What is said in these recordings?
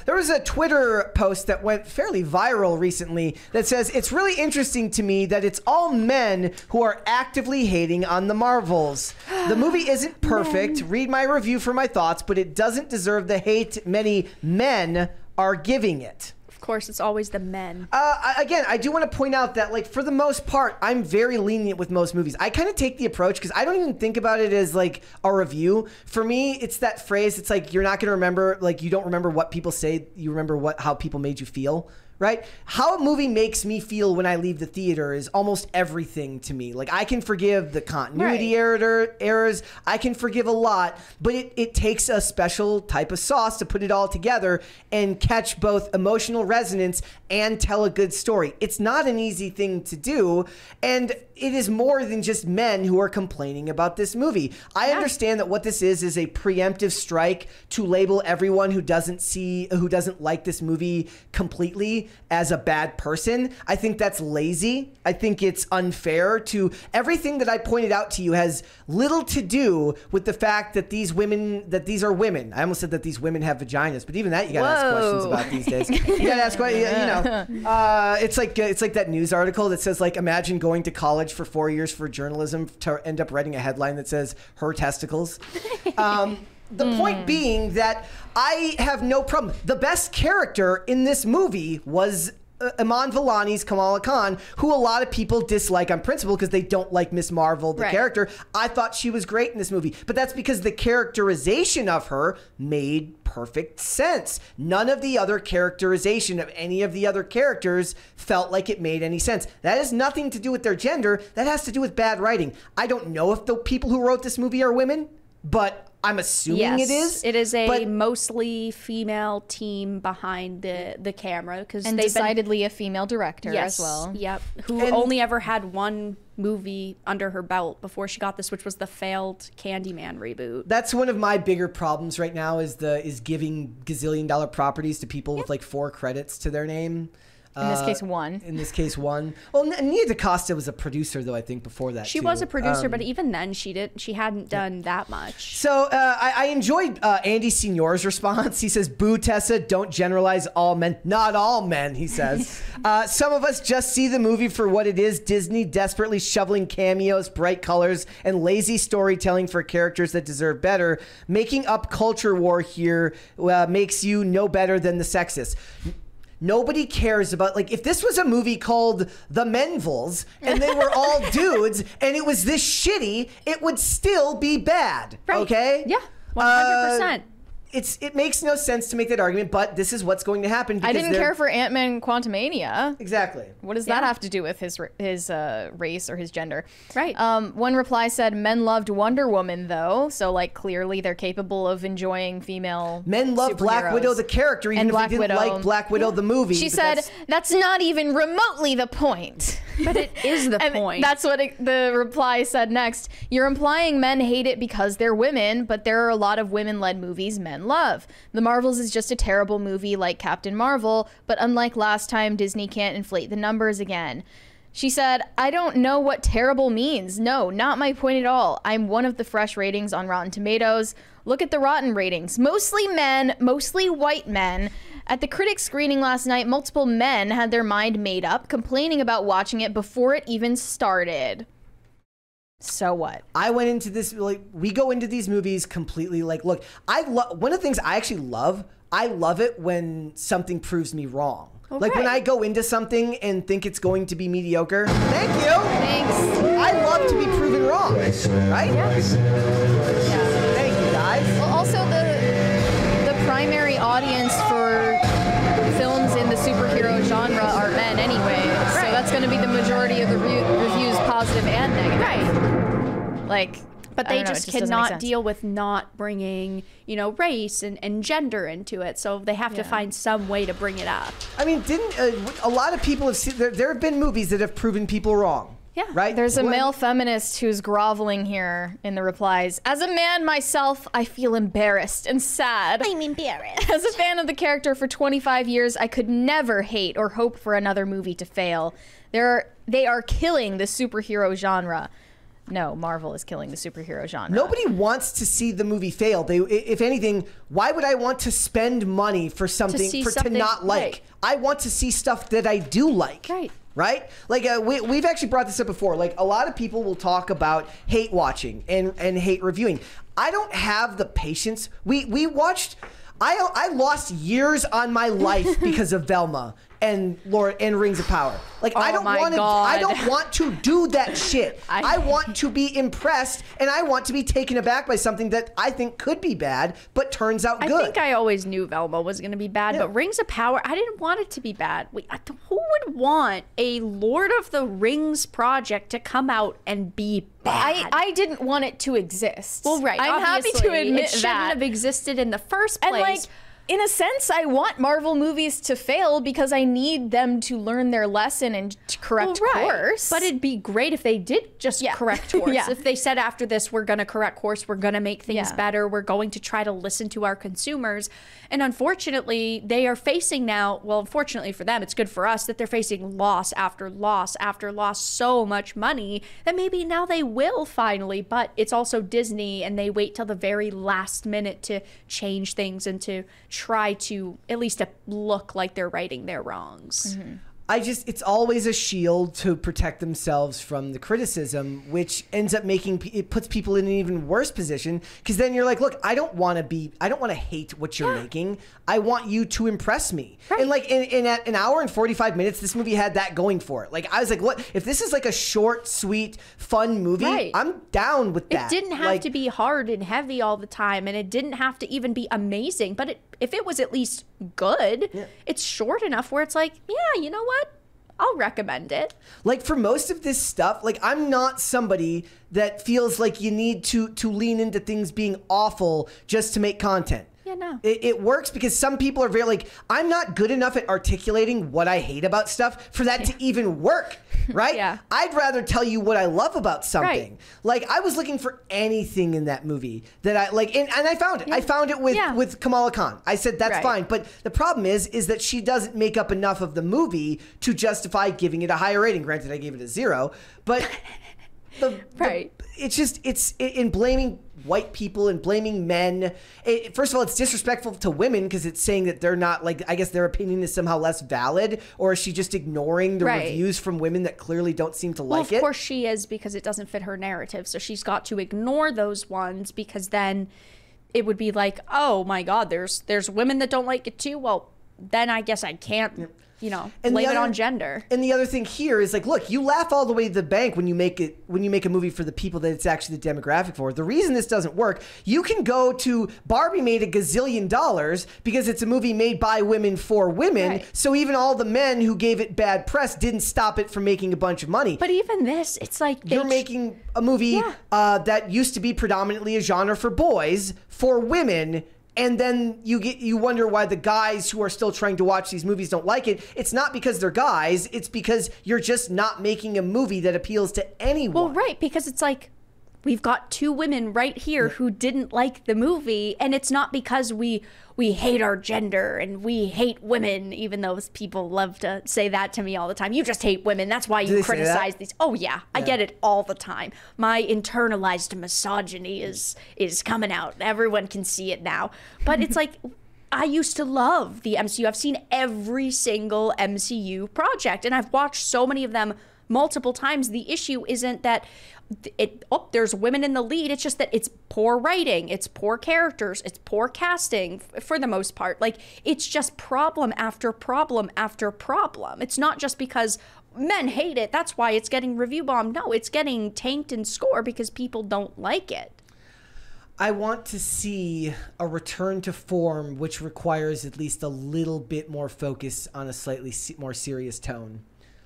There was a Twitter post that went fairly viral recently that says, it's really interesting to me that it's all men who are actively hating on the Marvels. The movie isn't perfect. Read my review for my thoughts, but it doesn't deserve the hate many men are giving it. Of course, it's always the men. Again, I do want to point out that, like, for the most part, I'm very lenient with most movies. I kind of take the approach because I don't even think about it as like a review. For me, it's that phrase. It's like, you're not going to remember, like, you don't remember what people say. You remember how people made you feel. Right? How a movie makes me feel when I leave the theater is almost everything to me. Like, I can forgive the continuity errors. I can forgive a lot, but it takes a special type of sauce to put it all together and catch both emotional resonance and tell a good story. It's not an easy thing to do, and it is more than just men who are complaining about this movie. I understand that what this is a preemptive strike to label everyone who doesn't like this movie completely as a bad person. I think that's lazy. I think it's unfair. To everything that I pointed out to you has little to do with the fact that these are women. I almost said that these women have vaginas, but even that you gotta ask questions about these days. You gotta ask questions. You know, it's like that news article that says, like, imagine going to college for 4 years for journalism to end up writing a headline that says her testicles. The point being that I have no problem. The best character in this movie was Iman Vellani's Kamala Khan, who a lot of people dislike on principle because they don't like Miss Marvel, the character. I thought she was great in this movie, but that's because the characterization of her made perfect sense. None of the other characterization of any of the other characters felt like it made any sense. That has nothing to do with their gender. That has to do with bad writing. I don't know if the people who wrote this movie are women, but I'm assuming it is. It is a mostly female team behind the camera, because and decidedly a female director as well. Yep, who only ever had one movie under her belt before she got this, which was the failed Candyman reboot. That's one of my bigger problems right now is giving gazillion-dollar properties to people with like 4 credits to their name. In this case, one. In this case, one. Well, Nia DaCosta was a producer, though, I think, before that, She was a producer, but even then, she hadn't done that much. So I enjoyed Andy Signor's response. He says, boo, Tessa, don't generalize all men. Not all men, he says. Some of us just see the movie for what it is. Disney desperately shoveling cameos, bright colors, and lazy storytelling for characters that deserve better. Making up culture war here makes you no better than the sexists. Nobody cares about, like, if this was a movie called The Menvels and they were all dudes and it was this shitty, it would still be bad. Right. Okay? Yeah. 100%. It makes no sense to make that argument, but this is what's going to happen. I didn't care for Ant-Man Quantumania. Exactly. What does that have to do with his race or his gender? Right. One reply said, men loved Wonder Woman, though, so, like, clearly they're capable of enjoying female Men love Black Widow, the character, even if they didn't like Black Widow, the movie. She said, that's not even remotely the point. But it is the point. That's what the reply said next. You're implying men hate it because they're women, but there are a lot of women-led movies men love. The Marvels is just a terrible movie like Captain Marvel, but unlike last time, Disney can't inflate the numbers again. She said, I don't know what terrible means. No, not my point at all. I'm one of the fresh ratings on Rotten Tomatoes. Look at the rotten ratings. Mostly men, mostly white men. At the critics screening last night, multiple men had their mind made up, complaining about watching it before it even started. So what? I went into this, like, we go into these movies completely like, look, one of the things I actually love, I love it when something proves me wrong. Okay. Like when I go into something and think it's going to be mediocre. Thank you. Thanks. I love to be proven wrong. Right? Yeah. Thank you, guys. Well, also the primary audience for films in the superhero genre are men anyway. So that's going to be the majority of the reviews, positive and negative. Right. Like, but they just cannot deal with not bringing, you know, race and gender into it. So they have to find some way to bring it up. I mean, a lot of people have seen, there have been movies that have proven people wrong. Yeah. Right? There's a male feminist who's groveling here in the replies. As a man myself, I feel embarrassed and sad. I'm embarrassed. As a fan of the character for 25 years, I could never hate or hope for another movie to fail. They are killing the superhero genre. No, Marvel is killing the superhero genre. Nobody wants to see the movie fail. If anything, why would I want to spend money for something to not like? Right. I want to see stuff that I do like. Right? Like we've actually brought this up before. Like a lot of people will talk about hate watching and hate reviewing. I don't have the patience. We watched. I lost years on my life because of Velma and Rings of Power. Like I don't want to do that shit. I want to be impressed, and I want to be taken aback by something that I think could be bad but turns out good. I think I always knew Velma was going to be bad, but Rings of Power, I didn't want it to be bad. Who would want a Lord of the Rings project to come out and be bad? I didn't want it to exist. Well, right. I'm happy to admit it shouldn't have existed in the first place. And like, in a sense, I want Marvel movies to fail because I need them to learn their lesson and to correct course. But it'd be great if they did just correct course. If they said after this, we're going to correct course, we're going to make things better, we're going to try to listen to our consumers. And unfortunately, they are facing now, well, unfortunately for them, it's good for us that they're facing loss after loss after loss, so much money that maybe now they will finally, but it's also Disney and they wait till the very last minute to change things and to try to at least look like they're righting their wrongs. Mm-hmm. It's always a shield to protect themselves from the criticism, which ends up it puts people in an even worse position. Because then you're like, look, I don't want to hate what you're making. I want you to impress me. Right. And like in at an hour and 45 minutes, this movie had that going for it. Like I was like, what if this is like a short, sweet, fun movie? Right. I'm down with that. It didn't have to be hard and heavy all the time, and it didn't have to even be amazing. But if it was at least good, it's short enough where it's like, yeah, you know what? I'll recommend it. Like for most of this stuff, like I'm not somebody that feels like you need to lean into things being awful just to make content. Yeah, no. It works because some people are very like, I'm not good enough at articulating what I hate about stuff for that to even work, right? I'd rather tell you what I love about something. Right. Like I was looking for anything in that movie that I like, and I found it. I found it with Kamala Khan. I said, that's fine. But the problem is that she doesn't make up enough of the movie to justify giving it a higher rating. Granted, I gave it a 0, but it's in blaming white people and blaming men. First of all, it's disrespectful to women because it's saying that they're not, like, I guess their opinion is somehow less valid, or is she just ignoring the reviews from women that clearly don't seem to like it? Of course she is, because it doesn't fit her narrative. So she's got to ignore those ones, because then it would be like, oh my God, there's women that don't like it too. Well, then I guess I can't blame it on gender. And the other thing here is like, look, you laugh all the way to the bank when you make a movie for the people that it's actually the demographic for. The reason this doesn't work, you can go to Barbie made $1 gazillion because it's a movie made by women for women. Right. So even all the men who gave it bad press didn't stop it from making a bunch of money. But even this, it's like you're making a movie that used to be predominantly a genre for boys for women. And then you wonder why the guys who are still trying to watch these movies don't like it. It's not because they're guys. It's because you're just not making a movie that appeals to anyone. Well, right, because it's like we've got 2 women right here who didn't like the movie, and it's not because we hate our gender and we hate women, even though people love to say that to me all the time. You just hate women. That's why you criticize these. Oh, yeah. I get it all the time. My internalized misogyny is coming out. Everyone can see it now. But it's like, I used to love the MCU. I've seen every single MCU project, and I've watched so many of them multiple times. The issue isn't that there's women in the lead. It's just that it's poor writing, it's poor characters, it's poor casting for the most part. Like, it's just problem after problem after problem. It's not just because men hate it, that's why it's getting review bombed. No, it's getting tanked in score because people don't like it. I want to see a return to form which requires at least a little bit more focus on a slightly more serious tone.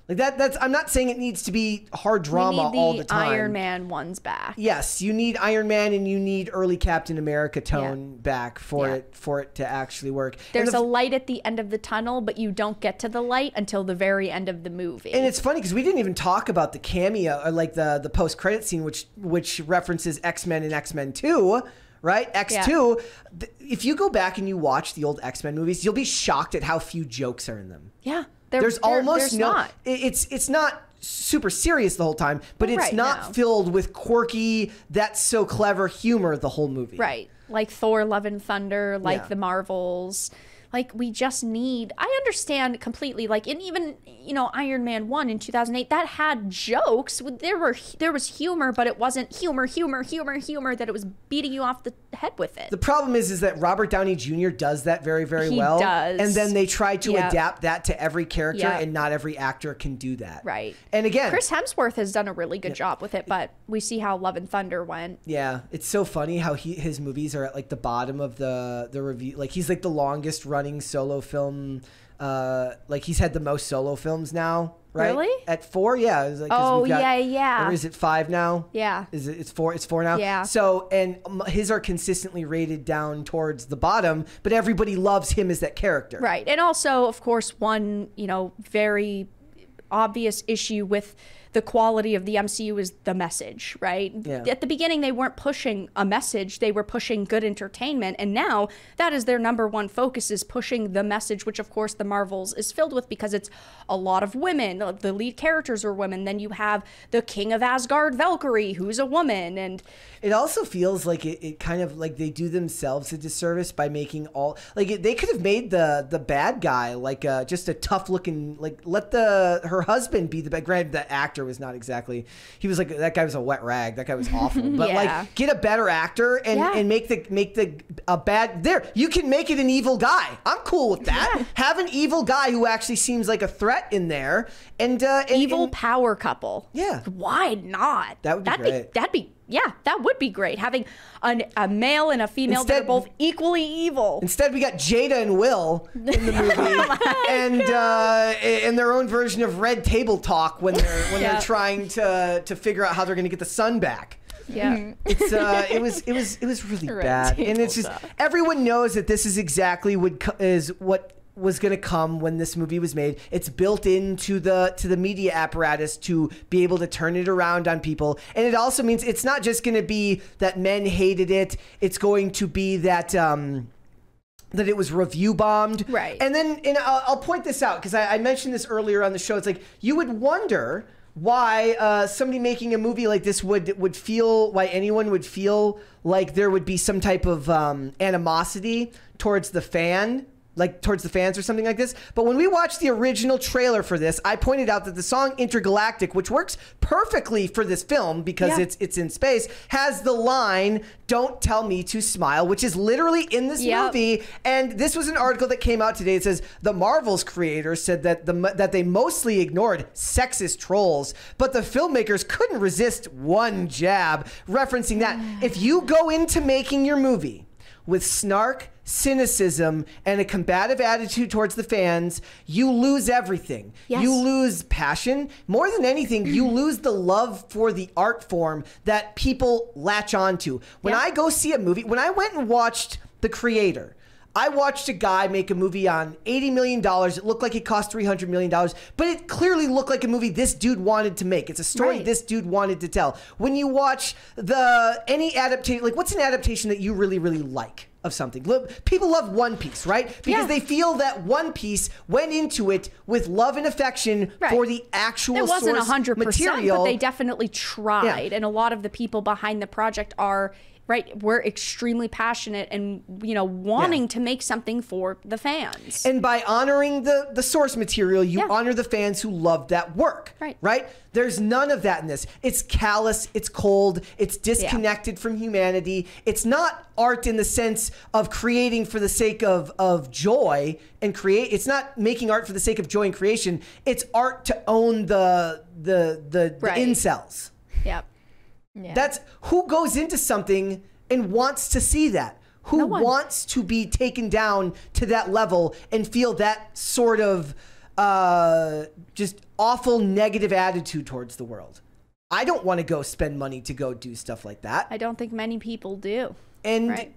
Like that's. I'm not saying it needs to be hard drama all the time. Iron Man ones back. Yes, you need Iron Man and you need early Captain America tone back for it to actually work. There's a light at the end of the tunnel, but you don't get to the light until the very end of the movie. And it's funny because we didn't even talk about the cameo, or like the post credit scene, which references X-Men and X-Men 2. Right? X2. Yeah. If you go back and you watch the old X-Men movies, you'll be shocked at how few jokes are in them. Yeah. There's almost no. It's not super serious the whole time, but it's Right, not no. filled with quirky, that's so clever humor the whole movie. Right. Like Thor, Love and Thunder, like Yeah. the Marvels. Like, we just need, I understand completely, like, in even, Iron Man 1 in 2008, that had jokes. There was humor, but it wasn't humor, that it was beating you off the head with it. The problem is that Robert Downey Jr. does that very, very He well. does. And then they try to Yep. adapt that to every character, Yep. and not every actor can do that. Right. And again, Chris Hemsworth has done a really good job with it, but we see how Love and Thunder went. yeah, it's so funny how his movies are at like the bottom of the review. Like he's like the longest running solo film. Like he's had the most solo films now, right? Really? At 4, yeah. It's like, 'cause Oh, we've got- yeah. Or is it 5 now? Yeah. It's 4? It's 4 now. Yeah. So and his are consistently rated down towards the bottom, but everybody loves him as that character. Right. And also, of course, one, very obvious issue with the quality of the MCU is the message, right? Yeah. At the beginning, they weren't pushing a message. They were pushing good entertainment. And now that is their number one focus, is pushing the message, which, of course, the Marvels is filled with because it's a lot of women. The lead characters are women. Then you have the King of Asgard, Valkyrie, who's a woman. And It also feels like it kind of like they do themselves a disservice by making all like they could have made the bad guy like just a tough looking, like let her husband be the bad. Granted, that actor was not exactly, he was like, that guy was a wet rag, that guy was awful. But Yeah. like get a better actor and Yeah. and make the a bad, there you can make it an evil guy. I'm cool with that. Have an evil guy who actually seems like a threat in there, and evil and, power couple. Yeah. Why not? That would be great. That would be great. Having a male and a female that Instead- are both equally evil. Instead, we got Jada and Will in the movie, and their own version of Red Table Talk when they're Yeah. trying to figure out how they're going to get the sun back. Yeah. It's it was really Red bad, Table and it's just Talk. everyone knows that this is exactly what was going to come when this movie was made. It's built into the media apparatus to be able to turn it around on people, and it also means it's not just going to be that men hated it. It's going to be that it was review bombed. Right. And then I'll point this out because I mentioned this earlier on the show. It's like you would wonder why somebody making a movie like this would feel, why anyone would feel like there would be some type of animosity towards the fan, like towards the fans or something like this. But when we watched the original trailer for this, I pointed out that the song Intergalactic, which works perfectly for this film because Yeah. it's in space, has the line, "Don't tell me to smile," which is literally in this Yep. movie. And this was an article that came out today. It says the Marvel's creators said that that they mostly ignored sexist trolls, but the filmmakers couldn't resist one jab, referencing that if you go into making your movie with snark, cynicism, and a combative attitude towards the fans, you lose everything. Yes. You lose passion. More than anything, you lose the love for the art form that people latch onto. When Yeah. I go see a movie, when I went and watched The Creator, I watched a guy make a movie on $80 million. It looked like it cost $300 million, but it clearly looked like a movie this dude wanted to make. It's a story Right. this dude wanted to tell. When you watch any adaptation, like what's an adaptation that you really, really like of something? Look, people love One Piece, right? Because Yeah. they feel that One Piece went into it with love and affection Right. for the actual It wasn't source 100%, material. but they definitely tried. Yeah. And a lot of the people behind the project we're extremely passionate and, wanting Yeah. to make something for the fans. And by honoring the source material, you Yeah. honor the fans who loved that work. Right. Right? There's none of that in this. It's callous, it's cold, it's disconnected from humanity. It's not art in the sense of creating for the sake of joy and create. It's not making art for the sake of joy and creation. It's art to own the Right. incels. Yep. Yeah. That's who goes into something and wants to see that. Who No one. wants to be taken down to that level and feel that sort of just awful negative attitude towards the world. I don't want to go spend money to go do stuff like that. I don't think many people do. And Right.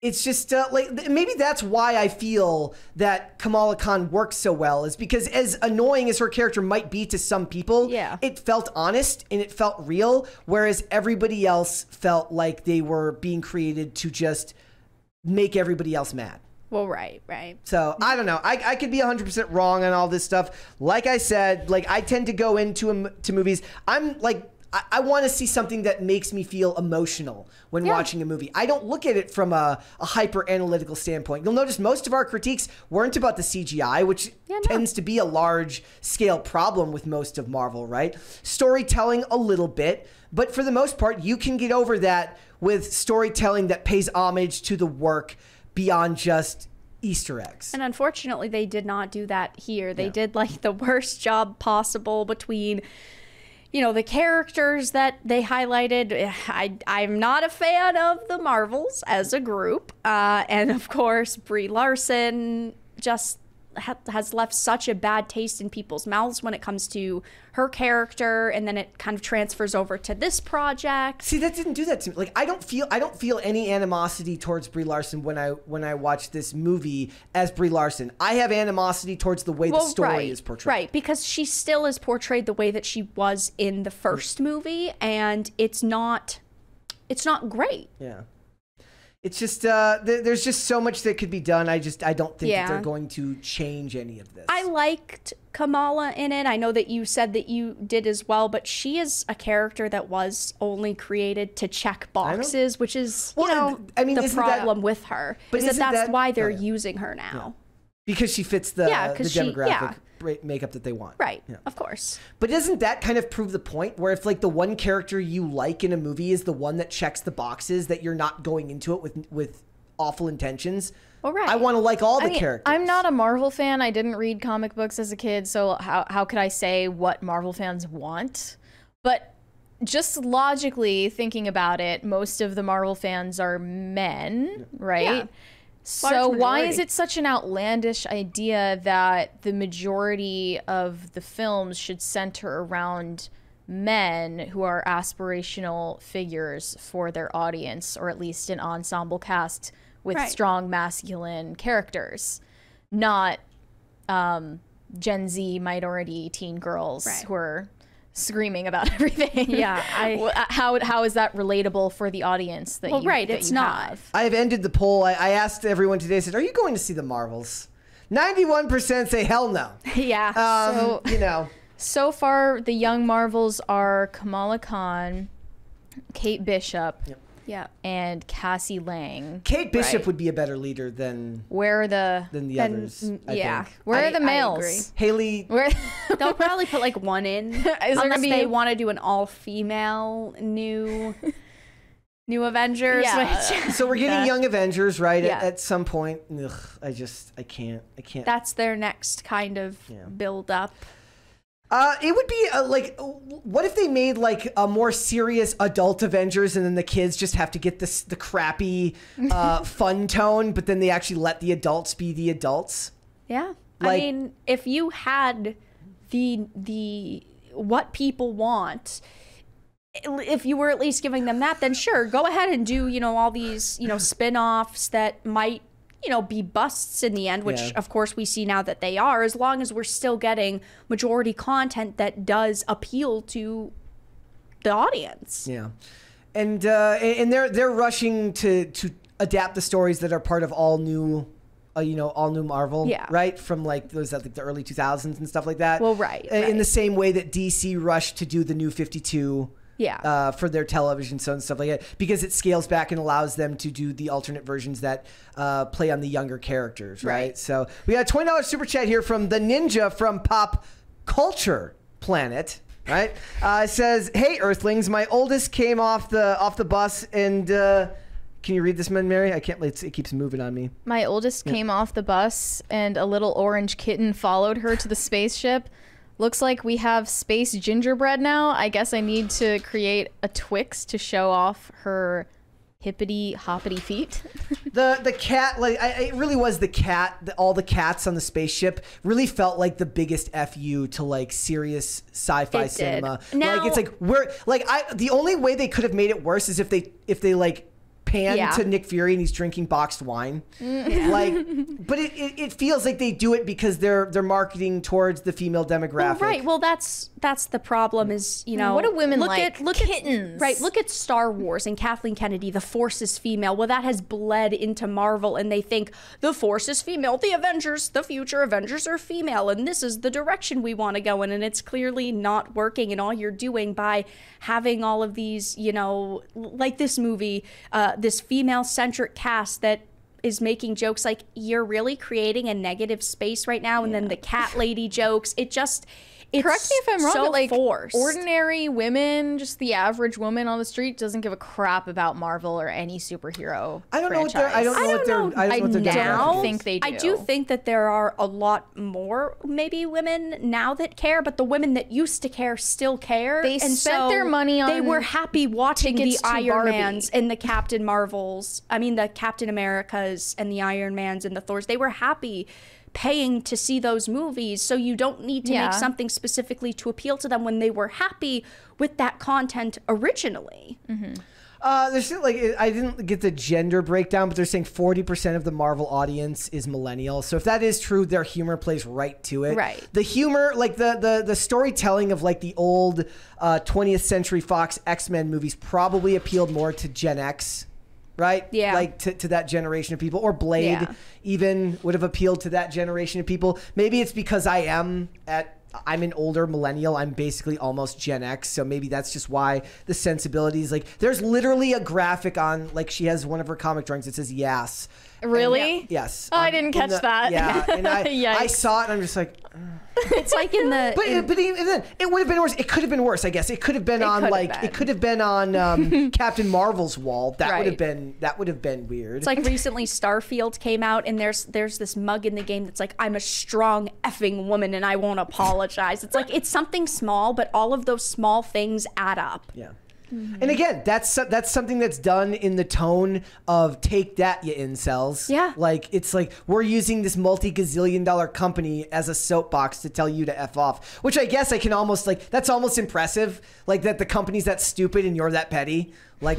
it's just like maybe that's why I feel that Kamala Khan works so well, is because as annoying as her character might be to some people, Yeah. it felt honest and it felt real, whereas everybody else felt like they were being created to just make everybody else mad. Well, right. So I don't know. I could be 100% wrong on all this stuff. Like I said, like I tend to go into to movies. I'm like, I want to see something that makes me feel emotional when watching a movie. I don't look at it from a hyper analytical standpoint. You'll notice most of our critiques weren't about the CGI, which tends to be a large scale problem with most of Marvel, right? Storytelling a little bit, but for the most part, you can get over that with storytelling that pays homage to the work beyond just Easter eggs. And unfortunately, they did not do that here. They did like the worst job possible between, you know, the characters that they highlighted. I'm not a fan of the Marvels as a group. And of course, Brie Larson just has left such a bad taste in people's mouths when it comes to her character, and then it kind of transfers over to this project. See, that didn't do that to me. Like, I don't feel any animosity towards Brie Larson when I watch this movie as Brie Larson. I have animosity towards the way the story is portrayed. Right, because she still is portrayed the way that she was in the first movie, and it's not great. Yeah. It's just there's just so much that could be done. I don't think that they're going to change any of this. I liked Kamala in it. I know that you said that you did as well, but she is a character that was only created to check boxes, which is the problem with her. But that's why they're using her now. Because she fits the demographic makeup that they want. Right, of course. But doesn't that kind of prove the point where if like the one character you like in a movie is the one that checks the boxes, that you're not going into it with awful intentions? Well, right. I want to like all the characters. I'm not a Marvel fan. I didn't read comic books as a kid, so how could I say what Marvel fans want? But just logically thinking about it, most of the Marvel fans are men, right? Yeah. So why is it such an outlandish idea that the majority of the films should center around men who are aspirational figures for their audience, or at least an ensemble cast with strong masculine characters, not Gen Z minority teen girls who are screaming about everything? Yeah. How is that relatable for the audience that it's not. have? I have ended the poll. I asked everyone today, I said, are you going to see the Marvels? 91% say hell no. Yeah. So far, the young Marvels are Kamala Khan, Kate Bishop, and Cassie Lang. Kate Bishop would be a better leader than where are the others. I think. Where are the males? Haley. They'll probably put like one in, unless they want to do an all-female new Avengers. Yeah. So we're getting Young Avengers, right? At some point. Ugh, I can't. That's their next kind of build up. It would be what if they made like a more serious adult Avengers, and then the kids just have to get the crappy fun tone, but then they actually let the adults be the adults. Yeah, I mean, if you had the what people want, if you were at least giving them that, then sure, go ahead and do all these spin-offs that might be busts in the end, which of course we see now that they are, as long as we're still getting majority content that does appeal to the audience. Yeah. And they're rushing to adapt the stories that are part of all new Marvel, right? From like those the early 2000s and stuff like that. Well, right. In the same way that DC rushed to do the New 52 for their television shows and stuff like that, because it scales back and allows them to do the alternate versions that play on the younger characters, right? So we got a $20 super chat here from the Ninja from Pop Culture Planet, right? It says, "Hey Earthlings, my oldest came off the bus and." Can you read this, Mary? I can't. It keeps moving on me. My oldest came off the bus and a little orange kitten followed her to the spaceship. Looks like we have space gingerbread now. I guess I need to create a Twix to show off her hippity hoppity feet. The cat, it really was the cat. All the cats on the spaceship really felt like the biggest FU to like serious sci-fi cinema. Now, it's like the only way they could have made it worse is if they pan Yeah. to Nick Fury and he's drinking boxed wine. Like, but it feels like they do it because they're marketing towards the female demographic. Right. Well, that's the problem. Is What do women look like? Look Kittens. Right. Look at Star Wars and Kathleen Kennedy. The Force is female. Well, that has bled into Marvel, and they think the Force is female. The Avengers, the future Avengers are female, and this is the direction we want to go in, and it's clearly not working. And all you're doing by having all of these, like this movie, this female-centric cast that is making jokes like, you're really creating a negative space right now, and then the cat lady jokes. It's Correct me if I'm wrong, so but like forced. ordinary women, just the average woman on the street, doesn't give a crap about Marvel or any superhero. I don't know what franchise. they're. I don't know what they're. I don't know what their now demographic is. think they do. I do think that there are a lot more maybe women now that care, but the women that used to care still care. They and spent so their money They on were happy watching the tickets to Iron Barbie. Mans and the Captain Marvels. I mean, the Captain Americas and the Iron Mans and the Thors. They were happy paying to see those movies, so you don't need to Yeah. make something specifically to appeal to them when they were happy with that content originally. There's still, like, I didn't get the gender breakdown, but they're saying 40% of the Marvel audience is millennial. So if that is true, their humor plays right to it. Right. The humor, like the storytelling of like the old 20th Century Fox X-Men movies probably appealed more to Gen X. Right? Yeah. Like to that generation of people. Or Blade Yeah. even would have appealed to that generation of people. Maybe it's because I'm an older millennial. I'm basically almost Gen X. So maybe that's just why the sensibilities, like, there's literally a graphic on, like, she has one of her comic drawings that says yes. Really? And yes. Oh, I didn't catch that. Yeah. And I Yikes. saw it and I'm just like, It's like in the but even then, it would have been worse. It could have been worse, I guess. It could have been on Captain Marvel's wall. That would have been weird. It's like recently Starfield came out, and there's this mug in the game that's like, I'm a strong effing woman and I won't apologize. It's like, it's something small, but all of those small things add up. Yeah. And again, that's something that's done in the tone of take that, you incels. Yeah. Like, it's like, we're using this multi-gazillion-dollar company as a soapbox to tell you to F off. Which I guess I can almost, like, that's almost impressive. Like, that the company's that stupid and you're that petty. Like,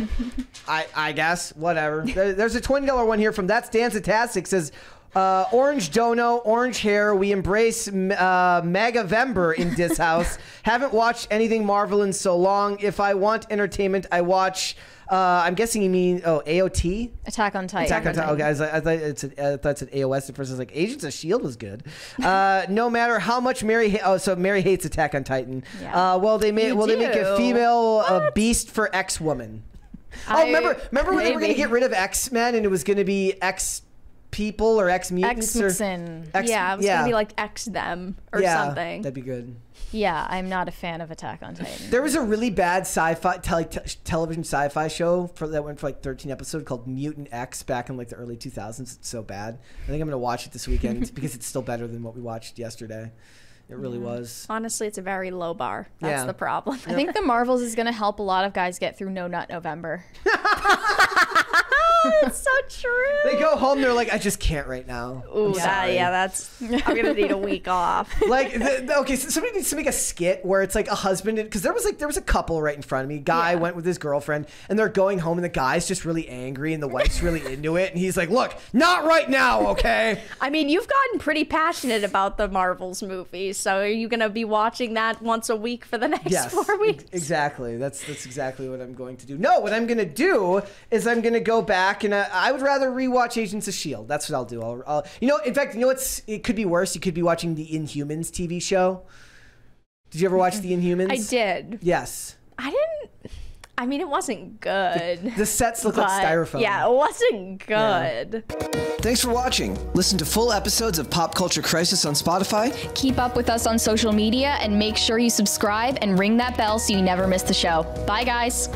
I guess, whatever. There's a $20 one here from That's Dancetastic. Says, orange dono, orange hair. We embrace Magavember in this house. Haven't watched anything Marvel in so long. If I want entertainment, I watch. I'm guessing you mean AOT. Attack on Titan. Attack on Titan. Okay, I thought it's an AOS at first. I was like, Agents of S.H.I.E.L.D. was good. No matter how much Mary. So Mary hates Attack on Titan. Yeah. Well, they make a female beast for X-Woman. Remember when they were going to get rid of X-Men and it was going to be X people or X mutants X-Mixin. Yeah, it was gonna be like X them or something. That'd be good. Yeah, I'm not a fan of Attack on Titan. There was a really bad sci-fi television sci-fi show that went for like 13 episodes called Mutant X back in like the early 2000s. It's so bad. I think I'm gonna watch it this weekend because it's still better than what we watched yesterday. It really was. Honestly, it's a very low bar. That's the problem. I think the Marvels is going to help a lot of guys get through No Nut November. It's so true. They go home, they're like, I just can't right now. Ooh, that's. I'm gonna need a week off. Like, okay, so somebody needs to make a skit where it's like a husband, because there was a couple right in front of me. Guy went with his girlfriend, and they're going home, and the guy's just really angry, and the wife's really into it, and he's like, look, not right now, okay? I mean, you've gotten pretty passionate about the Marvels movies, so are you gonna be watching that once a week for the next 4 weeks? Exactly. That's exactly what I'm going to do. No, what I'm going to do is I'm going to go back, and I would rather rewatch Agents of S.H.I.E.L.D. That's what I'll do. I'll in fact, it could be worse. You could be watching the Inhumans TV show. Did you ever watch the Inhumans? I did. Yes. I didn't. I mean, it wasn't good. The sets look like styrofoam. Yeah, it wasn't good. Thanks for watching. Listen to full episodes of Pop Culture Crisis on Spotify. Keep up with us on social media and make sure you subscribe and ring that bell so you never miss the show. Bye, guys.